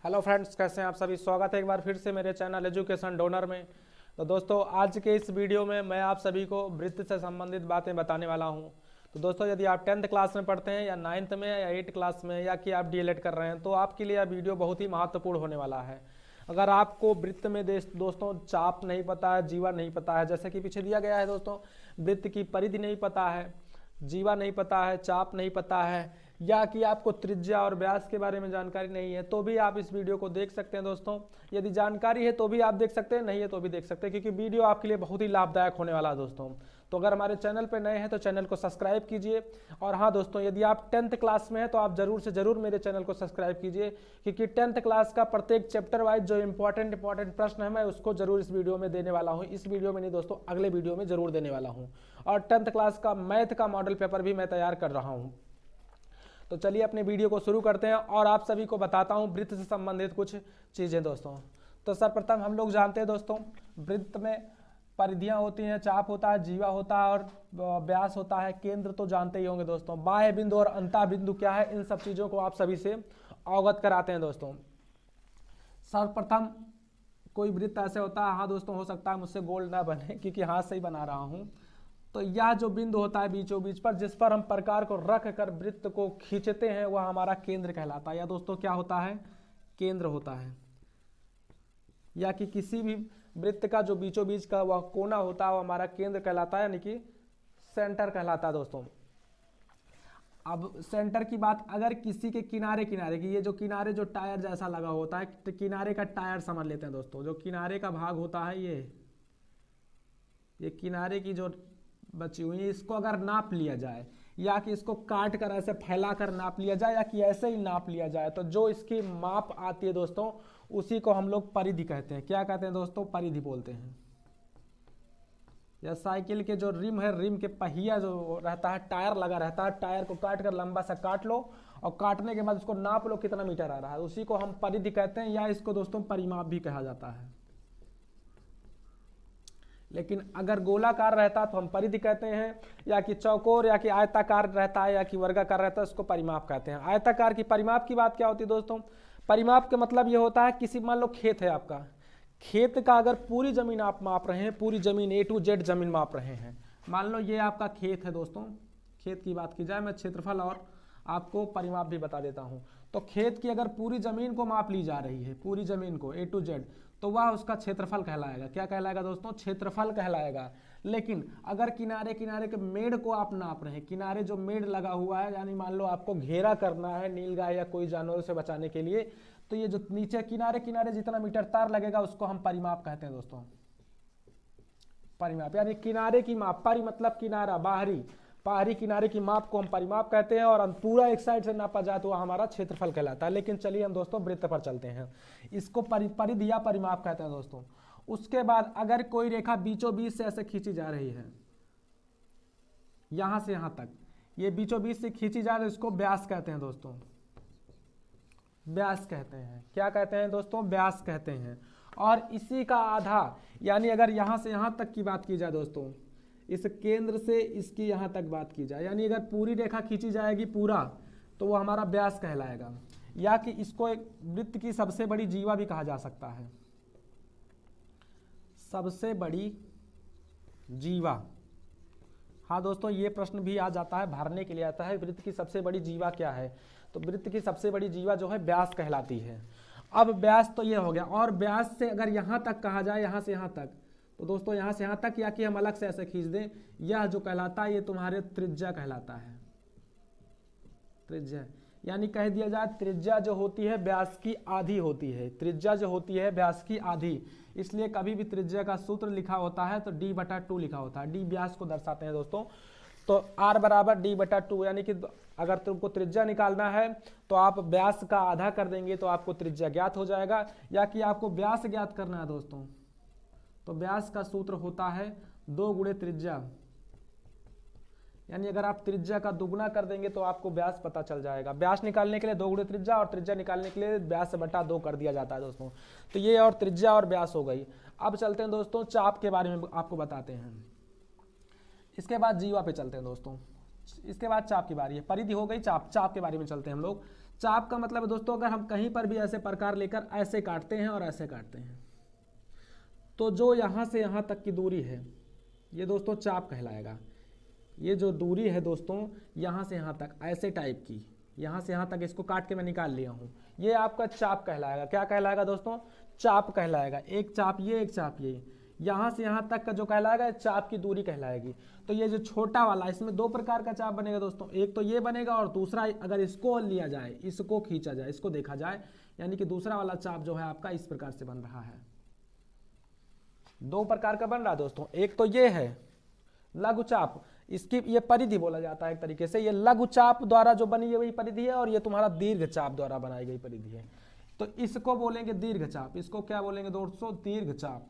Hello friends, कैसे हैं आप सभी। स्वागत है एक बार फिर से मेरे चैनल एजुकेशन डोनर में। तो दोस्तों, आज के इस वीडियो में मैं आप सभी को वृत्त से संबंधित बातें बताने वाला हूं। तो दोस्तों, यदि आप 10th क्लास में पढ़ते हैं या 9th में या 8th क्लास में या कि आप डीएलएड कर रहे हैं तो आपके लिए यह वीडियो बहुत ही महत्वपूर्ण होने वाला है। अगर आपको वृत्त में दोस्तों चाप नहीं पता है, जीवा नहीं पता है, जैसे कि पीछे दिया गया है दोस्तों, वृत्त की परिधि नहीं पता है, जीवा नहीं पता है, चाप नहीं पता है, या कि आपको त्रिज्या और व्यास के बारे में जानकारी नहीं है, तो भी आप इस वीडियो को देख सकते हैं दोस्तों। यदि जानकारी है तो भी आप देख सकते हैं, नहीं है तो भी देख सकते हैं, क्योंकि वीडियो आपके लिए बहुत ही लाभदायक होने वाला है दोस्तों। तो अगर हमारे चैनल पर नए हैं तो चैनल को सब्सक्राइब कीजिए। और हाँ दोस्तों, यदि आप 10th क्लास में हैं तो आप जरूर से जरूर मेरे चैनल को सब्सक्राइब कीजिए, क्योंकि 10th क्लास का प्रत्येक चैप्टर वाइज जो इंपॉर्टेंट प्रश्न है मैं उसको जरूर इस वीडियो में देने वाला हूँ। इस वीडियो में नहीं दोस्तों, अगले वीडियो में जरूर देने वाला हूँ। और 10th क्लास का मैथ का मॉडल पेपर भी मैं तैयार कर रहा हूँ। तो चलिए अपने वीडियो को शुरू करते हैं और आप सभी को बताता हूं वृत्त से संबंधित कुछ चीज़ें दोस्तों। तो सर्वप्रथम हम लोग जानते हैं दोस्तों, वृत्त में परिधियां होती हैं, चाप होता है, जीवा होता है और व्यास होता है। केंद्र तो जानते ही होंगे दोस्तों। बाह्य बिंदु और अंतः बिंदु क्या है, इन सब चीज़ों को आप सभी से अवगत कराते हैं दोस्तों। सर्वप्रथम कोई वृत्त ऐसे होता है, हाँ दोस्तों, हो सकता है मुझसे गोल ना बने क्योंकि हाथ से ही बना रहा हूँ। तो यह जो बिंदु होता है बीचों बीच पर, जिस पर हम प्रकार को रख कर वृत्त को खींचते हैं, वह हमारा केंद्र कहलाता है। या दोस्तों क्या होता है, केंद्र होता है। या कि किसी भी वृत्त का जो बीचों बीच का वह कोना होता है, वह हमारा केंद्र कहलाता है, यानी कि सेंटर कहलाता है दोस्तों। अब सेंटर की बात, अगर किसी के किनारे किनारे की, ये जो किनारे जो टायर जैसा लगा होता है, तो किनारे का टायर समझ लेते हैं दोस्तों। जो किनारे का भाग होता है, ये किनारे की जो बची हुई है, इसको अगर नाप लिया जाए या कि इसको काट कर ऐसे फैला कर नाप लिया जाए या कि ऐसे ही नाप लिया जाए, तो जो इसकी माप आती है दोस्तों, उसी को हम लोग परिधि कहते हैं। क्या कहते हैं दोस्तों, परिधि बोलते हैं। या साइकिल के जो रिम है, रिम के पहिया जो रहता है, टायर लगा रहता है, टायर को काट कर लंबा सा काट लो और काटने के बाद उसको नाप लो कितना मीटर आ रहा है, उसी को हम परिधि कहते हैं, या इसको दोस्तों परिमाप भी कहा जाता है। लेकिन अगर गोलाकार रहता तो हम परिधि कहते हैं, या कि चौकोर या कि आयताकार रहता है या कि वर्गाकार रहता है, उसको परिमाप कहते हैं। आयताकार की परिमाप की बात क्या होती है दोस्तों, परिमाप का मतलब ये होता है, किसी मान लो खेत है आपका, खेत का अगर पूरी जमीन आप माप रहे हैं, पूरी जमीन A to Z जमीन माप रहे हैं, मान लो ये आपका खेत है दोस्तों। खेत की बात की जाए, मैं क्षेत्रफल और आपको परिमाप भी बता देता हूं। तो खेत की अगर पूरी जमीन को माप ली जा रही है, पूरी जमीन को A to Z, तो वह उसका क्षेत्रफल कहलाएगा। क्या कहलाएगा दोस्तों, क्षेत्रफल कहलाएगा। लेकिन अगर किनारे किनारे के मेड़ को आप नाप रहे हैं, किनारे जो मेड़ लगा हुआ है, यानी मान लो आपको घेरा करना है नीलगाय या कोई जानवरों से बचाने के लिए, तो ये जो नीचे किनारे किनारे जितना मीटर तार लगेगा उसको हम परिमाप कहते हैं दोस्तों। परिमाप यानी किनारे की माप, परि मतलब किनारा, बाहरी किनारे की माप को हम परिमाप कहते हैं, और पूरा एक साइड से नापा जाए तो वह हमारा क्षेत्रफल कहलाता है। लेकिन चलिए हम दोस्तों वृत्त पर चलते हैं, इसको परिधि या परिमाप कहते हैं दोस्तों। उसके बाद अगर कोई रेखा बीचों बीच से ऐसे खींची जा रही है, यहां से यहां तक, ये बीचों बीच से खींची जा रही है, इसको व्यास कहते हैं दोस्तों। व्यास कहते हैं। क्या कहते हैं दोस्तों, व्यास कहते हैं। और इसी का आधा, यानी अगर यहां से यहां तक की बात की जाए दोस्तों, इस केंद्र से इसकी यहां तक बात की जाए, यानी अगर पूरी रेखा खींची जाएगी पूरा, तो वो हमारा व्यास कहलाएगा। या कि इसको एक वृत्त की सबसे बड़ी जीवा भी कहा जा सकता है। सबसे बड़ी जीवा, हाँ दोस्तों, ये प्रश्न भी आ जाता है, भरने के लिए आता है, वृत्त की सबसे बड़ी जीवा क्या है। तो वृत्त की सबसे बड़ी जीवा जो है व्यास कहलाती है। अब व्यास तो ये हो गया, और व्यास से अगर यहां तक कहा जाए, यहां से यहां तक, तो दोस्तों यहां से यहां तक, या कि हम अलग से ऐसे खींच दें, यह जो कहलाता है ये तुम्हारे त्रिज्या कहलाता है। त्रिज्या यानी कह दिया जाए, त्रिज्या जो होती है व्यास की आधी होती है। त्रिज्या जो होती है व्यास की आधी, इसलिए कभी भी त्रिज्या का सूत्र लिखा होता है तो D/2 लिखा होता है। D व्यास को दर्शाते हैं दोस्तों। तो R = D/2, यानी कि अगर तुमको त्रिज्या निकालना है तो आप व्यास का आधा कर देंगे तो आपको त्रिज्या ज्ञात हो जाएगा। या कि आपको व्यास ज्ञात करना है दोस्तों, तो व्यास का सूत्र होता है 2 गुणे त्रिज्या, यानी अगर आप त्रिज्या का दुगुना कर देंगे तो आपको व्यास पता चल जाएगा। व्यास निकालने के लिए 2 गुणे त्रिज्या, और त्रिज्या निकालने के लिए व्यास/2 कर दिया जाता है दोस्तों। तो ये और त्रिज्या और व्यास हो गई। अब चलते हैं दोस्तों चाप के बारे में आपको बताते हैं। इसके बाद जीवा पे चलते हैं दोस्तों। इसके बाद चाप की बारी है। परिधि हो गई, चाप के बारे में चलते हैं हम लोग। चाप का मतलब है दोस्तों, अगर हम कहीं पर भी ऐसे प्रकार लेकर ऐसे काटते हैं और ऐसे काटते हैं, तो जो यहाँ से यहाँ तक की दूरी है ये दोस्तों चाप कहलाएगा। ये जो दूरी है दोस्तों यहाँ से यहाँ तक ऐसे टाइप की, यहाँ से यहाँ तक इसको काट के मैं निकाल लिया हूँ, ये आपका चाप कहलाएगा। क्या कहलाएगा दोस्तों? चाप कहलाएगा। एक चाप ये, एक चाप ये, यहाँ से यहाँ तक का जो कहलाएगा चाप की दूरी कहलाएगी। तो ये जो छोटा वाला, इसमें दो प्रकार का चाप बनेगा दोस्तों, एक तो ये बनेगा और दूसरा अगर इसको लिया जाए, इसको खींचा जाए, इसको देखा जाए, यानी कि दूसरा वाला चाप जो है आपका इस प्रकार से बन रहा है। दो प्रकार का बन रहा है दोस्तों, एक तो ये है लघु चाप, इसकी ये परिधि बोला जाता है एक तरीके से, ये लघु चाप द्वारा जो बनी हुई परिधि है, और ये तुम्हारा दीर्घ चाप द्वारा बनाई गई परिधि है। तो इसको बोलेंगे दीर्घ चाप, इसको क्या बोलेंगे दोस्तों? दीर्घ चाप,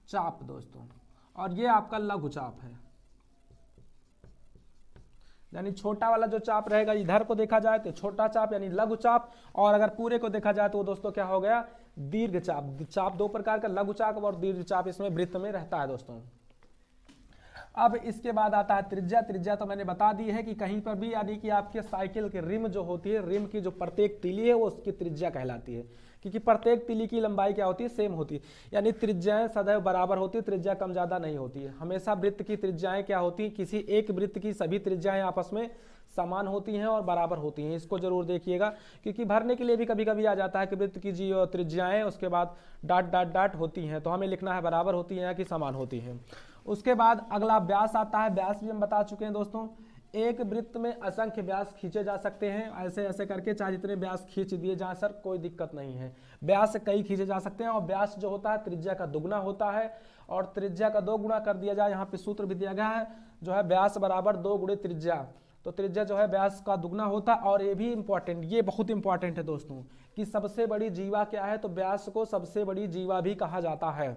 चाप दोस्तों। और ये आपका लघु चाप है, यानी छोटा वाला जो चाप रहेगा इधर को देखा जाए तो छोटा चाप यानी लघु चाप, और अगर पूरे को देखा जाए तो दोस्तों क्या हो गया? दीर्घ चाप। चाप दो प्रकार का, लघु चाप और दीर्घ चाप इसमें वृत्त में रहता है दोस्तों। अब इसके बाद आता है त्रिज्या। त्रिज्या तो मैंने बता दी है कि कहीं पर भी, यानी कि आपके साइकिल की रिम जो होती है, रिम की जो प्रत्येक तीली है वो उसकी त्रिज्या कहलाती है, क्योंकि प्रत्येक तीली की लंबाई क्या होती है? सेम होती है, यानी त्रिज्याएं सदैव बराबर होती है, त्रिज्या कम ज्यादा नहीं होती है। हमेशा वृत्त की त्रिज्याएं क्या होती है? किसी एक वृत्त की सभी त्रिज्याएं आपस में समान होती हैं और बराबर होती हैं। इसको जरूर देखिएगा, क्योंकि भरने के लिए भी कभी कभी आ जाता है कि वृत्त की जो त्रिज्याएं उसके बाद डाट डाट डाट होती हैं, तो हमें लिखना है बराबर होती हैं या कि समान होती हैं। उसके बाद अगला व्यास आता है। व्यास भी हम बता चुके हैं दोस्तों, एक वृत्त में असंख्य व्यास खींचे जा सकते हैं, ऐसे ऐसे करके, चाहे जितने व्यास खींच दिए जाएं सर कोई दिक्कत नहीं है, व्यास कई खींचे जा सकते हैं। और व्यास जो होता है त्रिज्या का दुगना होता है, और त्रिज्या का दो गुना कर दिया जाए, यहाँ पे सूत्र भी दिया गया है जो है व्यास बराबर 2 गुणे त्रिज्या, तो त्रिज्या जो है व्यास का दुगना होता है। और ये भी इंपॉर्टेंट, ये बहुत इंपॉर्टेंट है दोस्तों, कि सबसे बड़ी जीवा क्या है? तो व्यास को सबसे बड़ी जीवा भी कहा जाता है।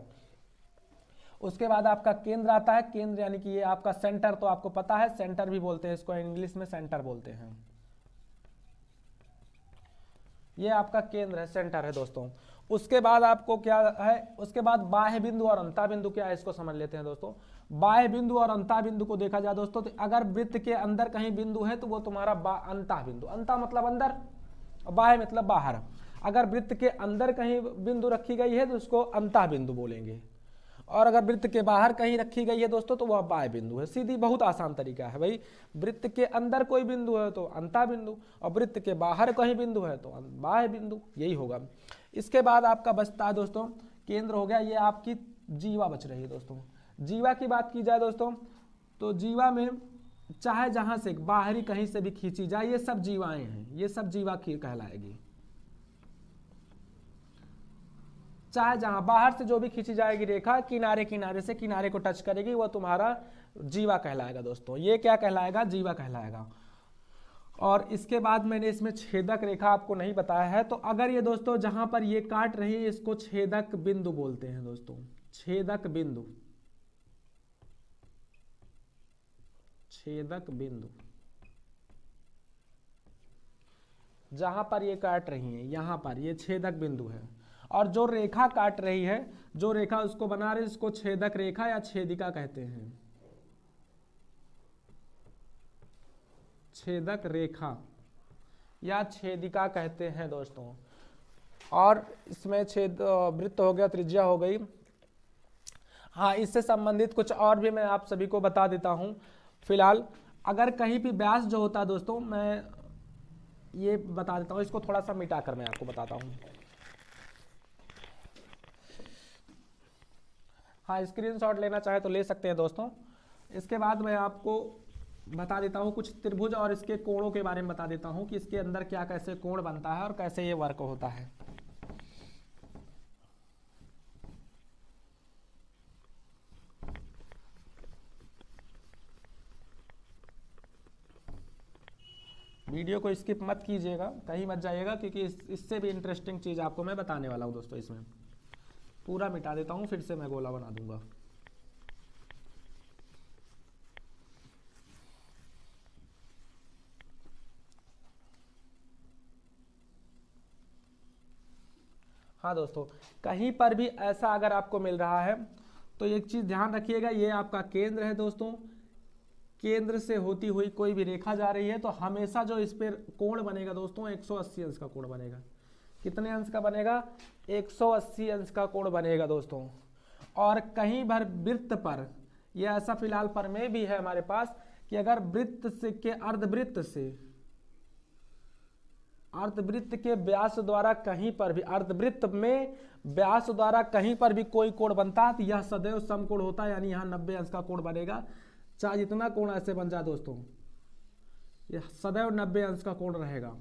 उसके बाद आपका केंद्र आता है। केंद्र यानी कि ये आपका सेंटर, तो आपको पता है सेंटर भी बोलते हैं इसको, इंग्लिश में सेंटर बोलते हैं। ये आपका केंद्र है, सेंटर है दोस्तों। उसके बाद आपको क्या है? उसके बाद बाह्य बिंदु और अंता बिंदु क्या है, इसको समझ लेते हैं दोस्तों। बाह्य बिंदु और अंता बिंदु को देखा जाए दोस्तों, तो अगर वृत्त के अंदर कहीं बिंदु है तो वो तुम्हारा अंता बिंदु, अंता मतलब अंदर, बाह्य मतलब बाहर। अगर वृत्त के अंदर कहीं बिंदु रखी गई है तो उसको अंता बिंदु बोलेंगे, और अगर वृत्त के बाहर कहीं रखी गई है दोस्तों तो वह बाह्य बिंदु है। सीधी बहुत आसान तरीका है भाई, वृत्त के अंदर कोई बिंदु है तो अंता बिंदु, और वृत्त के बाहर कहीं बिंदु है तो बाह्य बिंदु, यही होगा। इसके बाद आपका बचता है दोस्तों, केंद्र हो गया, ये आपकी जीवा बच रही है दोस्तों। जीवा की बात की जाए दोस्तों, तो जीवा में चाहे जहां से बाहरी कहीं से भी खींची जाए, ये सब जीवाएं हैं, ये सब जीवा कहलाएगी। चाहे जहां बाहर से जो भी खींची जाएगी रेखा, किनारे किनारे से किनारे को टच करेगी, वो तुम्हारा जीवा कहलाएगा दोस्तों। ये क्या कहलाएगा? जीवा कहलाएगा। और इसके बाद मैंने इसमें छेदक रेखा आपको नहीं बताया है, तो अगर ये दोस्तों जहां पर ये काट रही है इसको छेदक बिंदु बोलते हैं दोस्तों, छेदक बिंदु, छेदक बिंदु। जहां पर ये काट रही है यहां पर ये छेदक बिंदु है, और जो रेखा काट रही है, जो रेखा उसको बना रही है, इसको छेदक रेखा या छेदिका कहते हैं, छेदक रेखा या छेदिका कहते हैं दोस्तों। और इसमें छेद वृत्त हो गया, त्रिज्या हो गई। हाँ, इससे संबंधित कुछ और भी मैं आप सभी को बता देता हूं। फिलहाल अगर कहीं भी व्यास जो होता है दोस्तों, मैं ये बता देता हूं, इसको थोड़ा सा मिटाकर मैं आपको बताता हूं। हाँ, स्क्रीनशॉट लेना चाहे तो ले सकते हैं दोस्तों। इसके बाद मैं आपको बता देता हूँ कुछ त्रिभुज और इसके कोणों के बारे में बता देता हूँ कि इसके अंदर क्या कैसे कोण बनता है और कैसे ये वर्क होता है। वीडियो को स्किप मत कीजिएगा, कहीं मत जाइएगा, क्योंकि इससे भी इंटरेस्टिंग चीज़ आपको मैं बताने वाला हूँ दोस्तों। इसमें पूरा मिटा देता हूँ, फिर से मैं गोला बना दूंगा। हाँ दोस्तों, कहीं पर भी ऐसा अगर आपको मिल रहा है तो एक चीज़ ध्यान रखिएगा, ये आपका केंद्र है दोस्तों। केंद्र से होती हुई कोई भी रेखा जा रही है तो हमेशा जो इस पर कोण बनेगा दोस्तों 180 अंश का कोण बनेगा। कितने अंश का बनेगा? 180 अंश का कोण बनेगा दोस्तों। और कहीं भर वृत्त पर, यह ऐसा फिलहाल प्रमेय भी है हमारे पास कि अगर वृत्त से के अर्धवृत्त के व्यास द्वारा कहीं पर भी, अर्धवृत्त में व्यास द्वारा कहीं पर भी कोई कोण बनता है तो यह सदैव समकोण होता है, यानी यहाँ 90 अंश का कोण बनेगा। चाहे जितना कोण ऐसे बन जाए दोस्तों, यह सदैव 90 अंश का कोण रहेगा।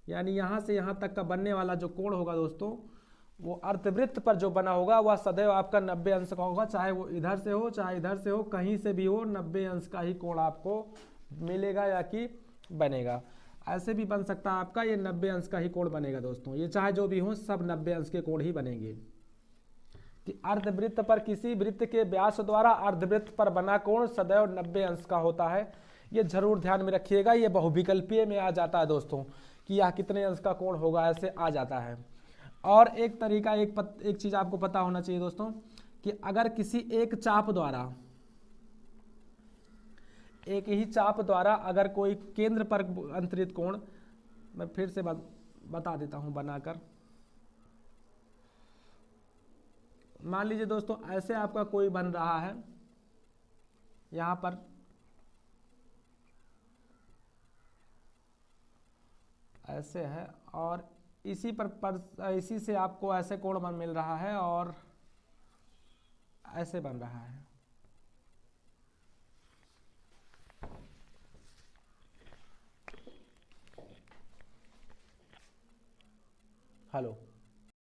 यानी यहाँ से यहाँ तक का बनने वाला जो कोण होगा दोस्तों, वो अर्धवृत्त पर जो बना होगा वह सदैव आपका 90 अंश का होगा। चाहे वो इधर से हो चाहे इधर से हो, कहीं से भी हो, 90 अंश का ही कोण आपको मिलेगा या कि बनेगा। ऐसे भी बन सकता है आपका, ये 90 अंश का ही कोण बनेगा दोस्तों। ये चाहे जो भी हो सब 90 अंश के कोण ही बनेंगे। कि अर्धवृत्त पर किसी वृत्त के व्यास द्वारा अर्धवृत्त पर बना कोण सदैव 90 अंश का होता है। ये जरूर ध्यान में रखिएगा। ये बहुविकल्पीय में आ जाता है दोस्तों कि यह कितने अंश का कोण होगा, ऐसे आ जाता है। और एक तरीका, एक चीज आपको पता होना चाहिए दोस्तों कि अगर किसी एक चाप द्वारा, एक ही चाप द्वारा अगर कोई केंद्र पर अंतरित कोण, मैं फिर से बता देता हूं बनाकर। मान लीजिए दोस्तों ऐसे आपका कोई बन रहा है, यहां पर ऐसे है और इसी से आपको ऐसे कोण बन मिल रहा है और ऐसे बन रहा है। हेलो।